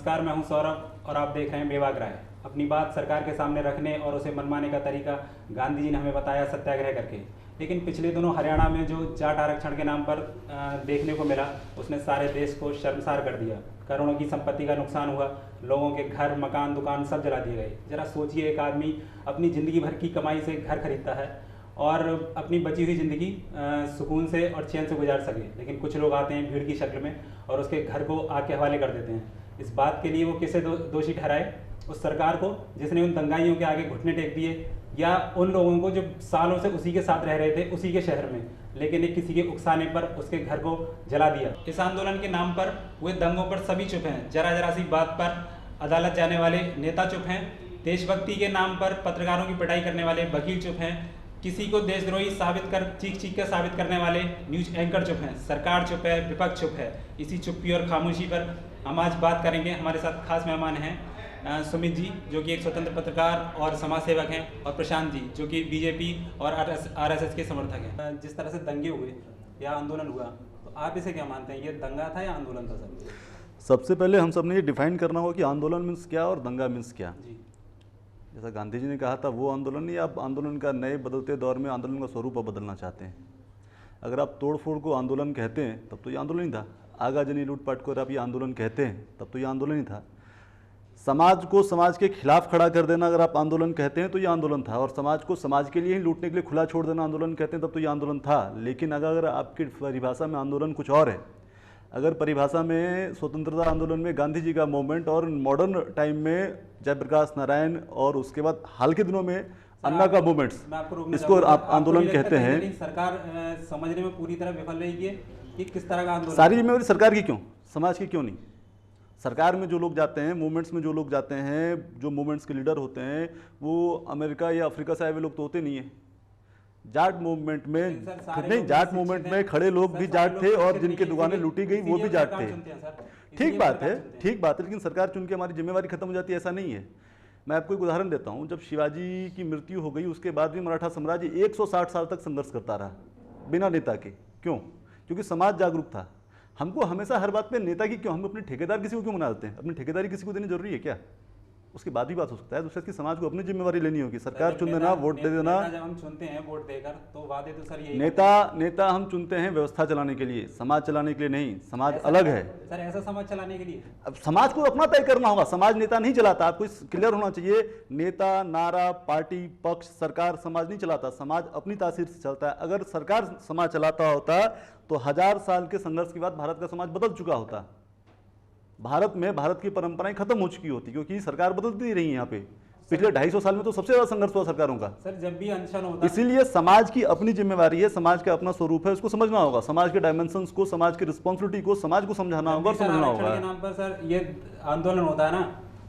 नमस्कार, मैं हूं सौरभ और आप देख रहे हैं बेबाक राय। अपनी बात सरकार के सामने रखने और उसे मनवाने का तरीका गांधी जी ने हमें बताया सत्याग्रह करके। लेकिन पिछले दिनों हरियाणा में जो जाट आरक्षण के नाम पर देखने को मिला, उसने सारे देश को शर्मसार कर दिया। करोड़ों की संपत्ति का नुकसान हुआ, लोगों के घर, मकान, दुकान सब जला दिए गए। जरा सोचिए, एक आदमी अपनी ज़िंदगी भर की कमाई से घर खरीदता है और अपनी बची हुई ज़िंदगी सुकून से और चैन से गुजार सके, लेकिन कुछ लोग आते हैं भीड़ की शक्ल में और उसके घर को आग के हवाले कर देते हैं। इस बात के लिए वो किसे दोषी ठहराए? उस सरकार को जिसने उन दंगाइयों के आगे घुटने टेक दिए, या उन लोगों को जो सालों से उसी के साथ रह रहे थे उसी के शहर में, लेकिन एक किसी के उकसाने पर उसके घर को जला दिया। इस आंदोलन के नाम पर हुए दंगों पर सभी चुप हैं। जरा जरा सी बात पर अदालत जाने वाले नेता चुप हैं। देशभक्ति के नाम पर पत्रकारों की पिटाई करने वाले वकील चुप हैं। किसी को देशद्रोही साबित कर चीख चीख कर साबित करने वाले न्यूज एंकर चुप हैं। सरकार चुप है, विपक्ष चुप है। इसी चुप्पी और खामोशी पर हम आज बात करेंगे। हमारे साथ खास मेहमान हैं सुमित जी, जो कि एक स्वतंत्र पत्रकार और समाज सेवक हैं, और प्रशांत जी, जो कि बीजेपी और आरएसएस के समर्थक हैं। जिस तरह से दंगे हुए या आंदोलन हुआ, तो आप इसे क्या मानते हैं? ये दंगा था या आंदोलन था सर? सबसे पहले हम सब ने ये डिफाइन करना होगा कि आंदोलन मीन्स क्या और दंगा मीन्स क्या। जी। जैसा गांधी जी ने कहा था वो आंदोलन, या आप आंदोलन का नए बदलते दौर में आंदोलन का स्वरूप आप बदलना चाहते हैं। अगर आप तोड़फोड़ को आंदोलन कहते हैं तब तो ये आंदोलन ही था। आगाजनी लूटपाट को अगर आप ये आंदोलन कहते हैं तब तो ये आंदोलन ही था। समाज को समाज के खिलाफ खड़ा कर देना अगर आप आंदोलन कहते हैं तो ये आंदोलन था, और समाज को समाज के लिए ही लूटने के लिए खुला छोड़ देना आंदोलन कहते हैं तब तो ये आंदोलन था। लेकिन अगर आपकी परिभाषा में आंदोलन कुछ और है, अगर परिभाषा में स्वतंत्रता आंदोलन में गांधी जी का मूवमेंट और मॉडर्न टाइम में जयप्रकाश नारायण और उसके बाद हाल के दिनों में अन्ना का मूवमेंट्स, इसको आप आंदोलन कहते हैं। सरकार समझने में पूरी तरह विफल रही है कि किस तरह का आंदोलन। सारी जिम्मेवारी सरकार की क्यों, समाज की क्यों नहीं? सरकार में जो लोग जाते हैं, मूवमेंट्स में जो लोग जाते हैं, जो मूवमेंट्स के लीडर होते हैं, वो अमेरिका या अफ्रीका से आए हुए लोग तो होते नहीं है। जाट मूवमेंट में नहीं, जाट मूवमेंट में खड़े लोग भी जाट थे और जिनकी दुकानें लूटी गई वो भी जाट थे। ठीक बात है, ठीक बात है, लेकिन सरकार चुन के हमारी जिम्मेवारी खत्म हो जाती है, ऐसा नहीं है। मैं आपको एक उदाहरण देता हूँ। जब शिवाजी की मृत्यु हो गई उसके बाद भी मराठा साम्राज्य 160 साल तक संघर्ष करता रहा बिना नेता के। क्यों? क्योंकि समाज जागरूक था। हमको हमेशा हर बात पे नेता की क्यों, हम अपने ठेकेदार किसी को क्यों मना देते हैं? अपनी ठेकेदारी किसी को देनी जरूरी है क्या? उसके बाद भी बात हो सकता है। दूसरे की समाज को अपनी जिम्मेवारी लेनी होगी। सरकार चुन देना, वोट दे देना। जब हम चुनते हैं वोट देकर, तो वादे तो सर यही। नेता हम चुनते हैं व्यवस्था चलाने के लिए, समाज चलाने के लिए नहीं। समाज अलग है सर, ऐसा समाज चलाने के लिए। अब समाज को अपना तय करना होगा। समाज नेता नहीं चलाता, आपको क्लियर होना चाहिए। नेता, नारा, पार्टी, पक्ष, सरकार समाज नहीं चलाता। समाज अपनी तासीर से चलता है। अगर सरकार समाज चलाता होता तो 1000 साल के संघर्ष के बाद भारत का समाज बदल चुका होता। भारत में भारत की परंपराएं खत्म हो चुकी होती, क्योंकि सरकार बदलती रही है। यहाँ पे पिछले 250 साल में तो सबसे ज्यादा संघर्ष हुआ सरकारों का। सर, जब भी अनशन होता, इसीलिए समाज की अपनी जिम्मेवारी है, समाज का अपना स्वरूप है, उसको समझना होगा। समाज के डायमेंशंस को, समाज की रिस्पॉन्सिबिलिटी को समाज को समझाना होगा और समझना होगा। के नाम पर सर ये आंदोलन होता है ना,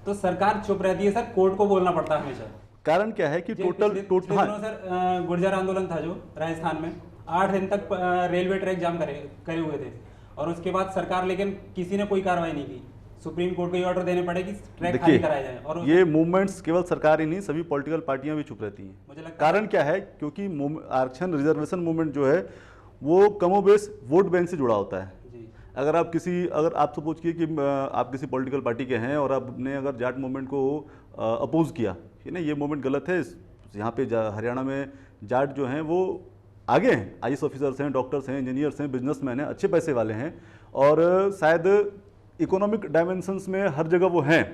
तो सरकार चुप रहती है। सर, कोर्ट को बोलना पड़ता है हमेशा। कारण क्या है कि टोटल सर गुर्जर आंदोलन था जो राजस्थान में 8 दिन तक रेलवे ट्रैक जाम करे हुए थे, और उसके बाद सरकार, लेकिन किसी ने कोई कार्रवाई नहीं की। सुप्रीम कोर्ट को ये ऑर्डर देने पड़े कि ट्रैक खाली कराया जाए। और ये मूवमेंट्स केवल सरकार ही नहीं, सभी पॉलिटिकल पार्टियां भी चुप रहती हैं। कारण क्या है? क्योंकि आरक्षण रिजर्वेशन मूवमेंट जो है वो कमोबेश वोट बैंक से जुड़ा होता है। अगर आप सपोज किए कि आप किसी पॉलिटिकल पार्टी के हैं और आपने अगर जाट मूवमेंट को अपोज किया कि नहीं ये मूवमेंट गलत है, यहाँ पे हरियाणा में जाट जो हैं वो आगे हैं, IAS ऑफिसर्स हैं, डॉक्टर्स हैं, इंजीनियर्स हैं, बिजनेसमैन हैं, अच्छे पैसे वाले हैं, और शायद इकोनॉमिक डायमेंशंस में हर जगह वो हैं,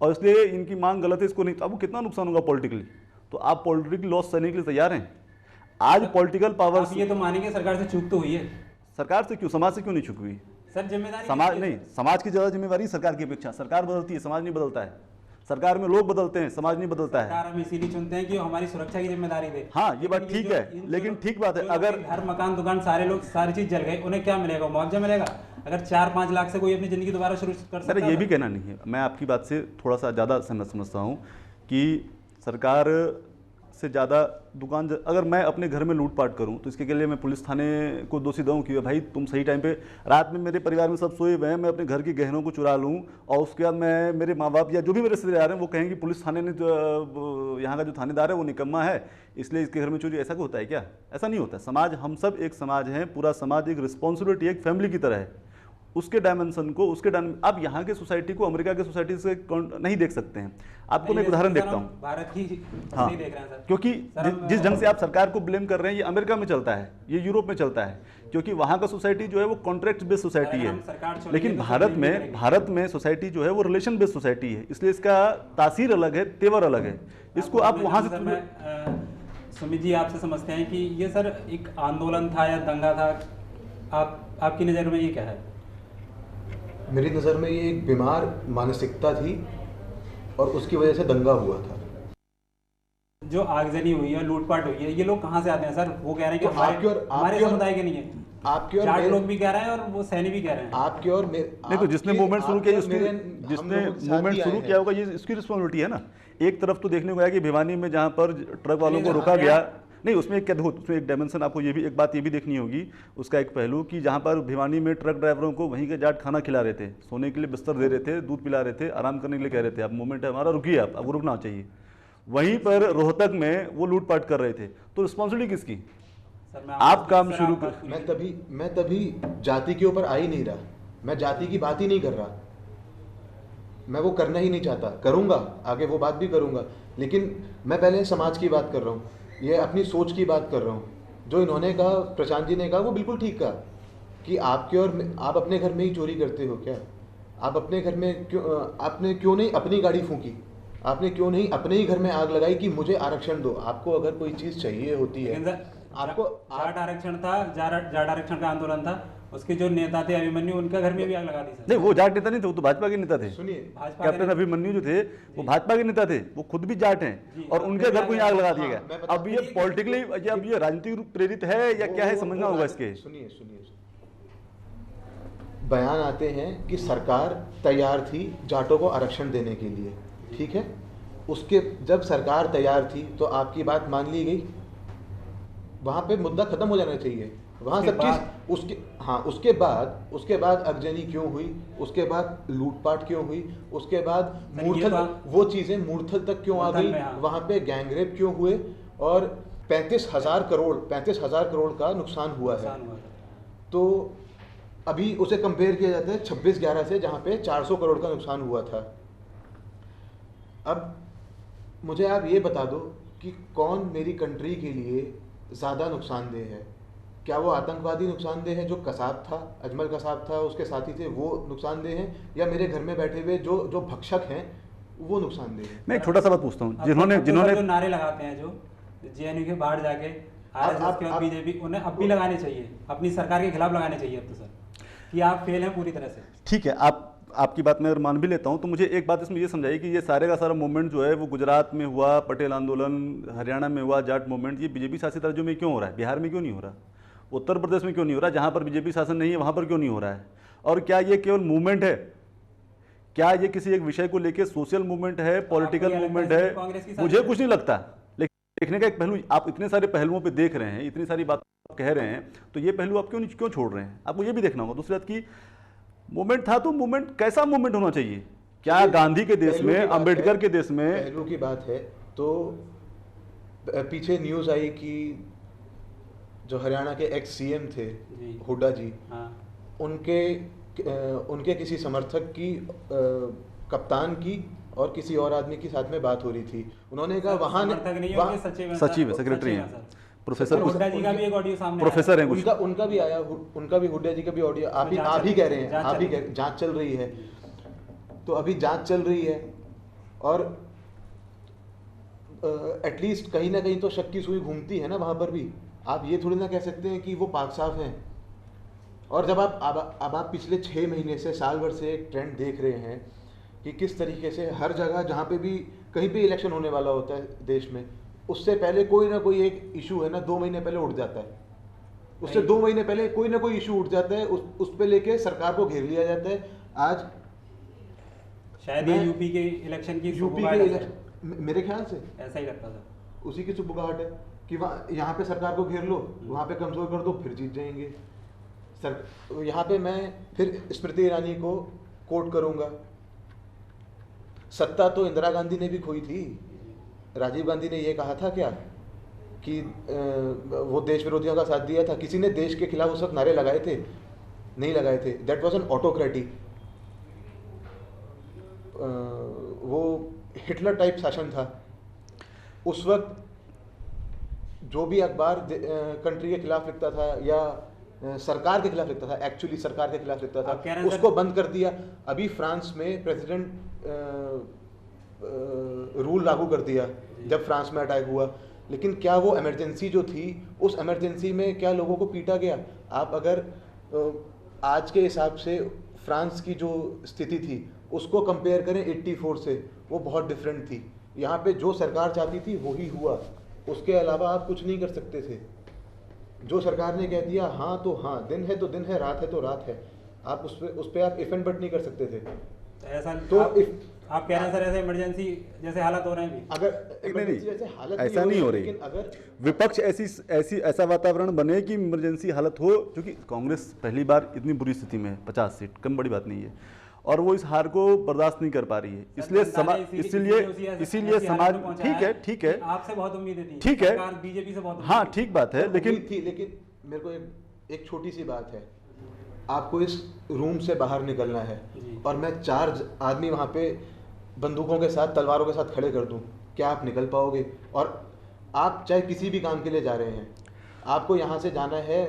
और इसलिए इनकी मांग गलत है, इसको नहीं। आपको कितना नुकसान होगा पॉलिटिकली? तो आप पॉलिटिकल लॉस सहने के लिए तैयार हैं? आज पॉलिटिकल पावर, ये तो मानेंगे सरकार से चूक तो हुई है। सरकार से क्यों, समाज से क्यों नहीं चूक हुई? सर, जिम्मेदारी समाज नहीं, समाज की ज्यादा जिम्मेवारी सरकार की अपेक्षा। सरकार बदलती है, समाज नहीं बदलता है। सरकार में लोग बदलते हैं, समाज नहीं बदलता है। सरकार हम इसीलिए चुनते हैं कि हमारी सुरक्षा की जिम्मेदारी दे। हाँ, ये बात ठीक है, लेकिन ठीक बात है, अगर घर, मकान, दुकान, सारी चीज जल गई, उन्हें क्या मिलेगा? मुआवजा मिलेगा? अगर 4-5 लाख से कोई अपनी जिंदगी दोबारा शुरू कर सकता है? ये भी कहना नहीं है। मैं आपकी बात से थोड़ा सा ज़्यादा समझता हूँ कि सरकार से ज़्यादा दुकान, अगर मैं अपने घर में लूटपाट करूं तो इसके लिए मैं पुलिस थाने को दोषी दूं कि भाई तुम सही टाइम पे, रात में मेरे परिवार में सब सोए हुए हैं, मैं अपने घर की गहनों को चुरा लूं, और उसके बाद मैं, मेरे माँ बाप या जो भी मेरे रिश्तेदार आ रहे हैं वो कहेंगे पुलिस थाने ने, यहाँ का जो थानेदार है वो निकम्मा है, इसलिए इसके घर में चोरी। ऐसा होता है क्या? ऐसा नहीं होता। समाज, हम सब एक समाज हैं, पूरा समाज एक रिस्पॉन्सिबिलिटी, एक फैमिली की तरह है। उसके डायमेंशन को आप यहाँ के सोसाइटी को अमेरिका के सोसाइटी से नहीं देख सकते हैं। आपको मैं एक उदाहरण देखता हूँ। भारत की हाँ, देख रहे हैं सर, क्योंकि जिस ढंग से आप सरकार को ब्लेम कर रहे हैं, ये अमेरिका में चलता है, ये यूरोप में चलता है, क्योंकि वहाँ का सोसाइटी जो है वो कॉन्ट्रैक्ट बेस्ड सोसाइटी है। लेकिन भारत में सोसाइटी जो है वो रिलेशन बेस्ड सोसाइटी है, इसलिए इसका तासीर अलग है, तेवर अलग है। इसको आप वहाँ से सुमित जी आपसे समझते हैं कि ये सर एक आंदोलन था या दंगा था, आपकी नज़र में ये क्या है? मेरी नज़र में ये एक बीमार मानसिकता थी और उसकी वजह से दंगा हुआ था। जो आगजनी हुई है, लूटपाट हुई है, ये लोग कहाँ से आते हैं सर? वो कह रहे हैं कि तो हमारे समुदाय के नहीं है, आपके और जाट लोग भी कह रहे हैं और वो सैनी भी कह रहे हैं। आपके और नहीं, तो जिसने मूवमेंट शुरू किया, जिसने मूवमेंट शुरू किया होगा, ये इसकी रिस्पॉन्सिबिलिटी है ना। एक तरफ तो देखने को आया कि भिवानी में जहाँ पर ट्रक वालों को रोका गया, नहीं उसमें एक क्या देखो, उसमें एक डायमेंशन आपको ये भी एक बात ये भी देखनी होगी, उसका एक पहलू कि जहाँ पर भिवानी में ट्रक ड्राइवरों को वहीं के जाट खाना खिला रहे थे, सोने के लिए बिस्तर दे रहे थे, दूध पिला रहे थे, आराम करने के लिए कह रहे थे, अब मूवमेंट है हमारा, रुकिए आप, आपको रुकना चाहिए। वहीं पर रोहतक में वो लूटपाट कर रहे थे, तो रिस्पॉन्सिबिलिटी किसकी? आप काम शुरू कर। मैं तभी जाति के ऊपर आ ही नहीं रहा, मैं जाति की बात ही नहीं कर रहा, मैं वो करना ही नहीं चाहता, करूँगा आगे वो बात भी करूँगा, लेकिन मैं पहले समाज की बात कर रहा हूँ, ये अपनी सोच की बात कर रहा हूँ। जो इन्होंने कहा, प्रशांत जी ने कहा, वो बिल्कुल ठीक कहा कि आपके और आप अपने घर में ही चोरी करते हो क्या? आप अपने घर में क्यों, आपने क्यों नहीं अपनी गाड़ी फूंकी? आपने क्यों नहीं अपने ही घर में आग लगाई कि मुझे आरक्षण दो? आपको अगर कोई चीज़ चाहिए होती है, आपको जाट आरक्षण था, जाट आरक्षण का आंदोलन था, उसके जो नेता थे अभिमन्यु, उनका घर में भी आग लगा दी सर। नहीं, वो जाट नेता नहीं थे, वो तो भाजपा के नेता थे। सुनिए, कैप्टन अभिमन्यु जो थे वो भाजपा के नेता थे, वो खुद भी जाट हैं और उनके घर को ही आग लगा दिया गया। अब ये पॉलिटिकली, अब ये राजनीतिक प्रेरित है या क्या है, समझना होगा इसके। सुनिए, बयान आते हैं कि सरकार तैयार थी जाटों को आरक्षण देने के लिए, ठीक है, उसके जब सरकार तैयार थी तो आपकी बात मान ली गई, वहां पे मुद्दा खत्म हो जाना चाहिए, वहाँ सब चीज़ उसके बाद अगजनी क्यों हुई, उसके बाद लूटपाट क्यों हुई, उसके बाद मूर्थल, वो चीज़ें मूर्थल तक क्यों आ गई, वहाँ पे गैंगरेप क्यों हुए और 35,000 करोड़ का नुकसान हुआ है। तो अभी उसे कंपेयर किया जाता है 26/11 से, जहाँ पे 400 करोड़ का नुकसान हुआ था। अब मुझे आप ये बता दो कि कौन मेरी कंट्री के लिए ज़्यादा नुकसानदेह है? क्या वो आतंकवादी नुकसानदेह है जो कसाब था, अजमल कसाब था, उसके साथी थे, वो नुकसानदेह हैं, या मेरे घर में बैठे हुए जो भक्षक हैं वो नुकसानदेह है? मैं एक छोटा सा बात पूछता हूँ, जिन्होंने जो नारे लगाते हैं, जो जेएनयू के बाहर जाके आरएसएस के और बीजेपी, उन्हें अब भी लगाने चाहिए, अपनी सरकार के खिलाफ लगाने चाहिए अब तो सर, कि आप फेल हैं पूरी तरह से। ठीक है, आपकी बात मैं मान भी लेता हूं, तो मुझे एक बात इसमें ये समझाइए कि ये सारे का सारा मूवमेंट जो है वो गुजरात में हुआ, पटेल आंदोलन हरियाणा में हुआ, जाट मूवमेंट, ये बीजेपी शासित राज्यों में क्यों हो रहा है? बिहार में क्यों नहीं हो रहा? उत्तर प्रदेश में क्यों नहीं हो रहा? जहां पर बीजेपी शासन नहीं है वहां पर क्यों नहीं हो रहा है? और क्या ये केवल मूवमेंट है? क्या ये किसी एक विषय को लेकर सोशल मूवमेंट है, पॉलिटिकल मूवमेंट है? मुझे कुछ नहीं लगता। लेकिन देखने का एक पहलू, आप इतने सारे पहलुओं पर देख रहे हैं, इतनी सारी बात कह रहे हैं, तो ये पहलू आप क्यों छोड़ रहे हैं? आपको ये भी देखना होगा। दूसरी बात की, मूवमेंट था तो मूवमेंट कैसा मूवमेंट होना चाहिए? क्या गांधी के देश में, अंबेडकर के देश में? पहलू की बात है तो पीछे न्यूज़ आई कि जो हरियाणा के एक्स सीएम थे हुड्डा जी, उनके किसी समर्थक की, कप्तान की और किसी और आदमी के साथ में बात हो रही थी। उन्होंने कहा वहाँ सचिव सेक्रेटरी हैं, प्रोफेसर हुड्डा जी का भी एक ऑडियो सामने प्रोफेसर हैं, उनका भी आया, उनका भी हुड्डा जी का भी ऑडियो, आप ही कह रहे हैं, आप ही जांच चल रही है, तो अभी जांच चल रही है और एटलीस्ट कहीं ना कहीं तो शक की सुई घूमती है ना वहाँ पर भी। आप ये थोड़ी ना कह सकते हैं कि वो पाक साफ हैं। और जब आप पिछले 6 महीने से, साल भर से एक ट्रेंड देख रहे हैं कि किस तरीके से हर जगह जहाँ पे भी कहीं पे इलेक्शन होने वाला होता है देश में, उससे पहले कोई ना कोई एक इशू है ना 2 महीने पहले उठ जाता है, उससे 2 महीने पहले कोई ना कोई इशू उठ जाता है, उस पे लेके सरकार को घेर लिया जाता है। आज शायद ये यूपी के इलेक्शन की, मेरे ख्याल से ऐसा ही लगता था, उसी की सुबुगाहट है कि यहाँ पे सरकार को घेर लो, वहाँ पे कमजोर कर दो, फिर जीत जाएंगे सर। यहाँ पे मैं फिर स्मृति ईरानी को कोट करूँगा, सत्ता तो इंदिरा गांधी ने भी खोई थी। राजीव गांधी ने ये कहा था क्या कि वो देश विरोधियों का साथ दिया था? किसी ने देश के खिलाफ उस वक्त नारे लगाए थे? नहीं लगाए थे। दैट वाज एन ऑटोक्रेटी, वो हिटलर टाइप शासन था। उस वक्त जो भी अखबार कंट्री के खिलाफ लिखता था या सरकार के खिलाफ लिखता था, एक्चुअली सरकार के खिलाफ लिखता था, उसको बंद कर दिया। अभी फ्रांस में प्रेसिडेंट रूल लागू कर दिया जब फ्रांस में अटैक हुआ, लेकिन क्या वो इमरजेंसी जो थी, उस इमरजेंसी में क्या लोगों को पीटा गया? आप अगर आज के हिसाब से फ्रांस की जो स्थिति थी उसको कंपेयर करें 84 से, वो बहुत डिफरेंट थी। यहाँ पे जो सरकार चाहती थी वही हुआ, उसके अलावा आप कुछ नहीं कर सकते थे। जो सरकार ने कह दिया हाँ तो हाँ, दिन है तो दिन है, रात है तो रात है, आप उस पे आप इफ एंड बट नहीं कर सकते थे। ऐसा तो आप कह रहे हैं सर ऐसे इमरजेंसी जैसे हालात हो रहे हैं अभी? अगर नहीं, जैसे हालत ऐसा नहीं हो रही। लेकिन अगर विपक्ष ऐसा वातावरण बने कि इमरजेंसी हालत हो, क्योंकि कांग्रेस पहली बार इतनी बुरी स्थिति में है, 50 सीट कम बड़ी बात नहीं है, और वो इस हार को बर्दाश्त नहीं कर पा रही है। इसलिए समाज ठीक है आपसे बहुत उम्मीदें थी, ठीक है, बीजेपी से बहुत, हाँ ठीक बात है, लेकिन मेरे को एक छोटी सी बात है, आपको इस रूम से बाहर निकलना है और मैं 4 आदमी वहाँ पे बंदूकों के साथ, तलवारों के साथ खड़े कर दूं, क्या आप निकल पाओगे? और आप चाहे किसी भी काम के लिए जा रहे हैं, आपको यहाँ से जाना है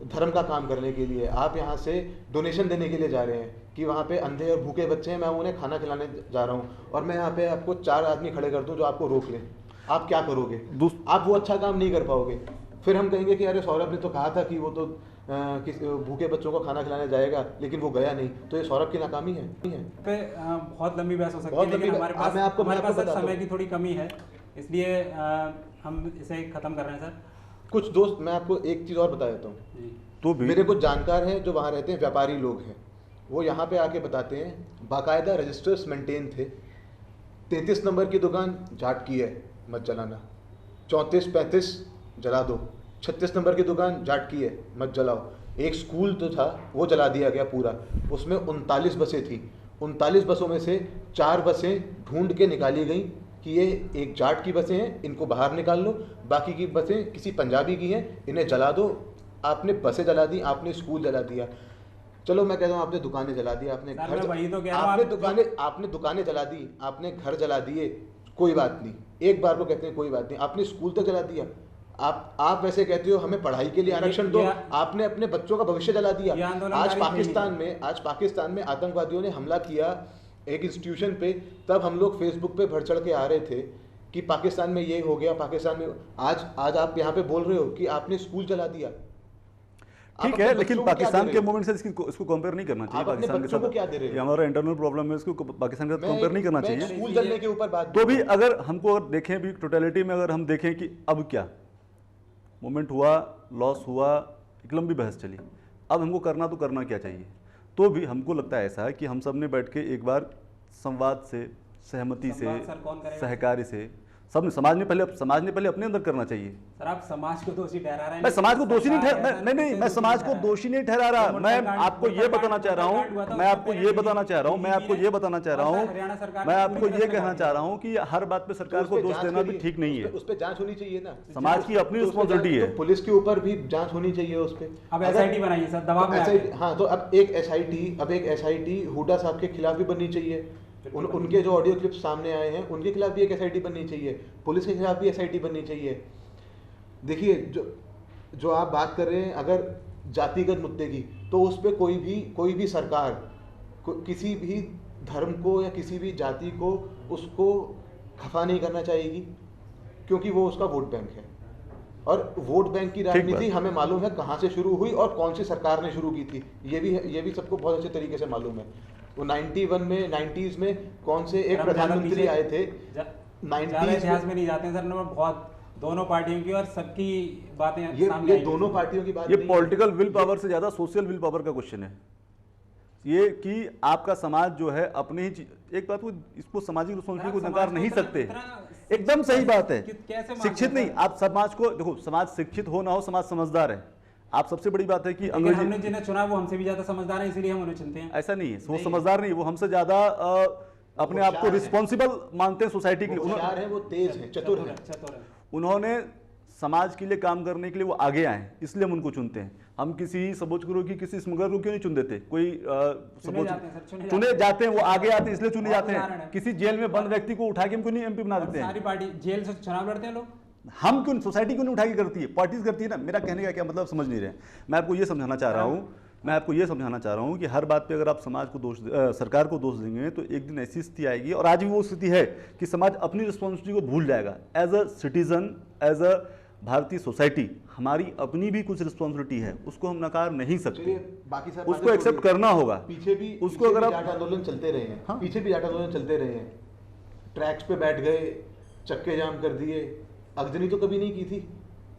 धर्म का काम करने के लिए, आप यहाँ से डोनेशन देने के लिए जा रहे हैं कि वहाँ पे अंधे और भूखे बच्चे हैं, मैं उन्हें खाना खिलाने जा रहा हूँ, और मैं यहाँ पे आपको 4 आदमी खड़े कर दूँ जो आपको रोक लें, आप क्या करोगे? आप वो अच्छा काम नहीं कर पाओगे। फिर हम कहेंगे कि अरे सौरभ ने तो कहा था कि वो तो भूखे बच्चों को खाना खिलाने जाएगा, लेकिन वो गया नहीं, तो ये सौरभ की नाकामी है। पे बहुत लंबी बहस हो सकती है, लेकिन हमारे पास समय की थोड़ी कमी है, इसलिए हम इसे खत्म कर रहे हैं सर। कुछ दोस्त, मैं आपको एक चीज़ और बता देता हूँ, तो भी मेरे कुछ जानकार हैं जो वहाँ रहते हैं, व्यापारी लोग हैं, वो यहाँ पे आके बताते हैं बाकायदा रजिस्टर्स मेंटेन थे। 33 नंबर की दुकान जाट की है, मत जलाना, 34-35 जला दो, 36 नंबर की दुकान जाट की है, मत जलाओ। एक स्कूल तो था वो जला दिया गया पूरा, उसमें 39 बसें थी, 39 बसों में से 4 बसें ढूंढ के निकाली गई कि ये एक जाट की बसें हैं, इनको बाहर निकाल लो, बाकी की बसें किसी पंजाबी की हैं, इन्हें जला दो। आपने बसें जला दी, आपने स्कूल जला दिया, चलो मैं कहता हूँ आपने दुकानें जला दी, आपने घर आपने दुकानें जला दी, आपने घर जला दिए, कोई बात नहीं, एक बार को कहते हैं कोई बात नहीं, आपने स्कूल तो जला दिया। आप वैसे कहते हो हमें पढ़ाई के लिए आरक्षण दो, आपने अपने बच्चों का भविष्य जला दिया। आज पाकिस्तान में आतंकवादियों ने हमला किया एक इंस्टीट्यूशन पे, तब हम लोग फेसबुक पे बढ़ चढ़ के आ रहे थे कि पाकिस्तान में ये हो गया, पाकिस्तान में आज आप यहाँ पे बोल रहे हो कि आपने स्कूल जला दिया। ठीक है, लेकिन पाकिस्तान के मूवमेंट से इसको कंपेयर नहीं करना चाहिए। पाकिस्तान के साथ क्या दे रहे हो? ये हमारा इंटरनल प्रॉब्लम है, इसको पाकिस्तान के साथ कंपेयर नहीं करना चाहिए। स्कूल जलने के ऊपर बात तो भी अगर हमको देखें भी टोटलिटी में, अगर हम देखें कि अब क्या मूवमेंट हुआ, लॉस हुआ, एक लंबी बहस चली, अब हमको करना तो करना क्या चाहिए? तो भी हमको लगता है ऐसा है कि हम सब ने बैठ के एक बार संवाद से, सहमति से, सहकारी से, सब समाज ने पहले अपने अंदर करना चाहिए। सर आप समाज को दोषी ठहरा रहे हैं। मैं समाज को दोषी नहीं मैं समाज को दोषी नहीं ठहरा रहा, मैं आपको ये बताना चाह रहा हूँ, मैं आपको ये कहना चाह रहा हूँ कि हर बात पे सरकार को दोष देना भी ठीक नहीं है। उस पर जांच होनी चाहिए ना, समाज की अपनी रिस्पॉन्सिबिलिटी है, पुलिस के ऊपर भी जांच होनी चाहिए उस पर। अब एसआईटी बनाइए सर, दबाव में। हाँ, तो अब एक एसआईटी हुड्डा साहब के खिलाफ भी बननी चाहिए। उनके जो ऑडियो क्लिप्स सामने आए हैं उनके खिलाफ भी एक एसआईटी बननी चाहिए, पुलिस के खिलाफ भी एसआईटी बननी चाहिए। देखिए जो आप बात कर रहे हैं अगर जातिगत मुद्दे की, तो उस पर कोई भी सरकार किसी भी धर्म को या किसी भी जाति को उसको खफा नहीं करना चाहेगी, क्योंकि वो उसका वोट बैंक है। और वोट बैंक की राजनीति हमें मालूम है कहाँ से शुरू हुई और कौन सी सरकार ने शुरू की थी, ये भी सबको बहुत अच्छे तरीके से मालूम है। वो 90s में कौन से एक प्रधानमंत्री आए थे, 90s इतिहास में नहीं जाते हैं सर, बहुत दोनों पार्टियों की और सबकी बातें ये दोनों पार्टियों की बात, ये पॉलिटिकल विल पावर से ज्यादा सोशल विल पावर का क्वेश्चन है। ये कि आपका समाज जो है अपने ही एक बात को, इसको सामाजिक रिस्पॉन्सिबिलिटी को नकार नहीं सकते, एकदम सही बात है। शिक्षित नहीं, आप समाज को देखो, समाज शिक्षित हो ना हो, समाज समझदार है। आप सबसे बड़ी बात है कि अंग्रेजी, हमने जिन्हें चुना वो हमसे भी ज्यादा समझदार है, इसलिए हम उन्हें चुनते हैं। ऐसा नहीं है, वो समझदार नहीं, वो हमसे ज्यादा अपने आप को रिस्पॉन्सिबल मानते हैं सोसाइटी के लिए। वो तेज है, चतुर है। उन्होंने समाज के लिए काम करने के लिए वो आगे आए, इसलिए हम उनको चुनते हैं। हम किसी सबोच गुरु की किसी स्मगलर को क्यों नहीं चुन देते? कोई चुने जाते हैं, वो आगे आते हैं इसलिए चुने जाते हैं। किसी जेल में बंद व्यक्ति को उठा के हमको नहीं एमपी बना देते हैं। सारी पार्टी जेल से चुनाव लड़ते हैं लोग, हम क्यों, सोसाइटी क्यों नहीं उठा के करती है? पार्टीज करती है ना। मेरा कहने का क्या मतलब समझ नहीं रहे। मैं आपको ये समझाना चाह रहा हूँ कि हर बात पे अगर आप समाज को दोष सरकार को दोष देंगे तो एक दिन ऐसी स्थिति आएगी, और आज भी वो स्थिति है कि समाज अपनी रिस्पॉन्सिबिलिटी को भूल जाएगा। As a citizen, as a भारतीय सोसाइटी, हमारी अपनी भी कुछ रिस्पॉन्सिबिलिटी है, उसको हम नकार नहीं सकते, बाकी सब उसको एक्सेप्ट करना होगा। पीछे भी उसको अगर आप आंदोलन चलते रहे हैं, हाँ? पीछे भी जाट आंदोलन चलते रहे हैं, ट्रैक्स पे बैठ गए, चक्के जाम कर दिए। अगजनी तो कभी नहीं की थी,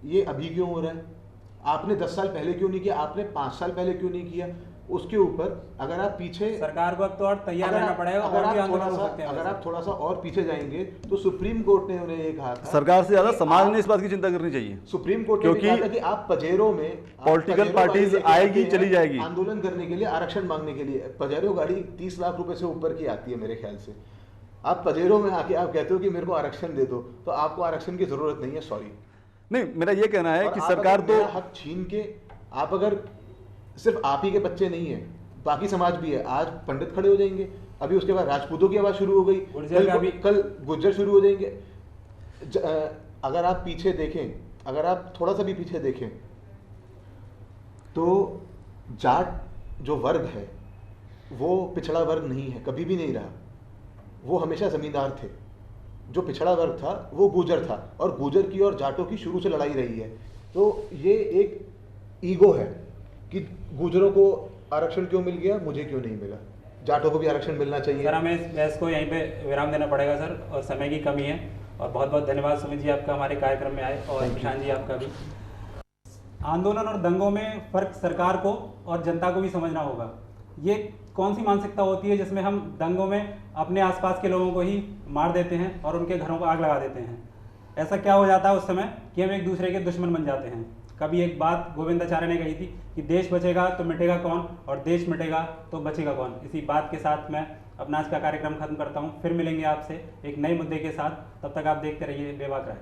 ये अभी क्यों हो रहा है? आपने 10 साल पहले क्यों नहीं किया? आपने 5 साल पहले क्यों नहीं किया? उसके ऊपर अगर आप पीछे, सरकार को अब तो और तैयार रहना पड़ेगा। अगर आप थोड़ा सा और पीछे जाएंगे तो सुप्रीम कोर्ट ने उन्हें ये कहा था, सरकार से ज्यादा समाज ने इस बात की चिंता करनी चाहिए। सुप्रीम कोर्ट ने कहा था कि आप पजेरो में पॉलिटिकल पार्टीज आएगी चली जाएगी आंदोलन करने के लिए, आरक्षण मांगने के लिए। पजेरो गाड़ी 30 लाख रुपए से ऊपर की आती है मेरे ख्याल से। आप पजेरो में आके आप कहते हो कि मेरे को आरक्षण दे दो, तो आपको आरक्षण की जरूरत नहीं है। सॉरी, नहीं, मेरा ये कहना है कि सरकार तो हक छीन के, आप अगर सिर्फ आप ही के बच्चे नहीं है, बाकी समाज भी है। आज पंडित खड़े हो जाएंगे, अभी उसके बाद राजपूतों की आवाज शुरू हो गई, कल गुर्जर शुरू हो जाएंगे। अगर आप पीछे देखें, अगर आप थोड़ा सा भी पीछे देखें तो जाट जो वर्ग है वो पिछड़ा वर्ग नहीं है, कभी भी नहीं रहा। वो हमेशा जमींदार थे। जो पिछड़ा वर्ग था वो गुर्जर था, और गुर्जर की और जाटों की शुरू से लड़ाई रही है। तो ये एक ईगो है कि गुर्जरों को आरक्षण क्यों मिल गया, मुझे क्यों नहीं मिला, जाटों को भी आरक्षण मिलना चाहिए। सर, हमें इस बहस को यहीं पे विराम देना पड़ेगा सर, और समय की कमी है। और बहुत बहुत धन्यवाद सुमित जी आपका हमारे कार्यक्रम में आए, और निशान जी आपका भी। आंदोलन और दंगों में फर्क सरकार को और जनता को भी समझना होगा। ये कौन सी मानसिकता होती है जिसमें हम दंगों में अपने आसपास के लोगों को ही मार देते हैं और उनके घरों को आग लगा देते हैं? ऐसा क्या हो जाता है उस समय कि हम एक दूसरे के दुश्मन बन जाते हैं? कभी एक बात गोविंदाचार्य ने कही थी कि देश बचेगा तो मिटेगा कौन, और देश मिटेगा तो बचेगा कौन। इसी बात के साथ मैं अपना आज का कार्यक्रम खत्म करता हूँ। फिर मिलेंगे आपसे एक नए मुद्दे के साथ। तब तक आप देखते रहिए बेबाक राय।